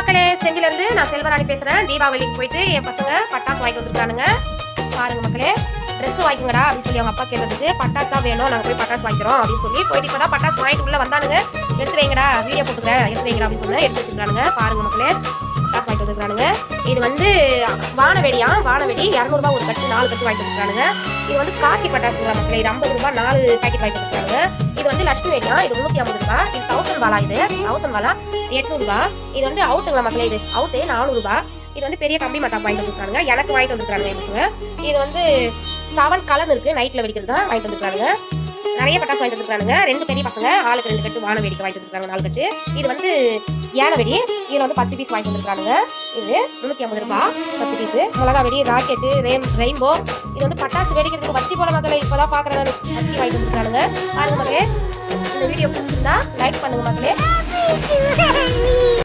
மக்களே, செஞ்சிலிருந்து நான் செல்வராணி பேசுறேன். தீபாவளிக்கு போயிட்டு என் பசங்க பட்டாசு வாங்கிட்டு வந்துருக்கானுங்க. பாருங்க மக்களே, ட்ரெஸ் வாங்கிக்கோங்கடா அப்படின்னு சொல்லி அவங்க அப்பா கேட்டதுக்கு பட்டாசு தான் வேணும், நாங்கள் போய் பட்டாசு வாங்கிக்கிறோம் அப்படின்னு சொல்லி போயிட்டு இப்போதான் பட்டாசு வாங்கிட்டு உள்ள வந்தானுங்க. எடுத்து வைங்கடா, வீடியோ போட்டுக்கிறேன், எடுத்து வைங்கடா அப்படின்னு சொன்னா எடுத்து வச்சுக்கிறானுங்க. பாருங்க மக்களே, பட்டாசு வாங்கிட்டு வந்துருக்கானுங்க. இது வந்து வானவெடியா, வானவெடி 200 ஒரு கட்டு, 4 கட்டு வாங்கிட்டு வந்துருக்கானுங்க. இது வந்து காக்கி பட்டாசுங்களா மக்களே, இது 50 ரூபாய் 4 பேக்கெட் வாங்கிட்டு வந்துருக்காங்க. இது வந்து லட்சுமி வெடியா, இது 350 ரூபாய். இது 1000 வாலா, இது 1000 வாலா 800 ரூபாய். இது வந்து அவுட்டுங்களா மக்களே, இது அவுட்டு 400 ரூபாய். இது வந்து பெரிய கம்பி மட்டா வாங்கிட்டு வந்துருக்காங்க, எனக்கு வாங்கிட்டு வந்துருக்காங்க பசங்க. இது வந்து 7 கலர் இருக்கு, நைட்ல வெடிக்கிறது தான் வாங்கிட்டு வந்துருக்காங்க. நிறைய பட்டாசு வாங்கிட்டு வந்துருக்காங்க. 2 பெரிய பசங்க ஆளுக்கு 2 கட்டு வான வெடிக்க வாங்கிட்டு வந்துருக்காங்க, 4 கட்டு. இது வந்து ஏன வெடி, இதுல வந்து 10 பீஸ் வாங்கிட்டு வந்துருக்காங்க. இது 350 ரூபாய் 10 பீஸ். மிளகா வெடி, ராக்கெட்டு, ரெயின்போ. இது வந்து பட்டாசு வெடிக்கிறதுக்கு வட்டி போல மக்களை இப்பதான் பாக்குறாங்க, வட்டி வாங்கிட்டு வந்துருக்காங்க. பாருங்க மக்களே, இந்த வீடியோ பிடிச்சிருந்தா லைக் பண்ணுங்க மக்களே.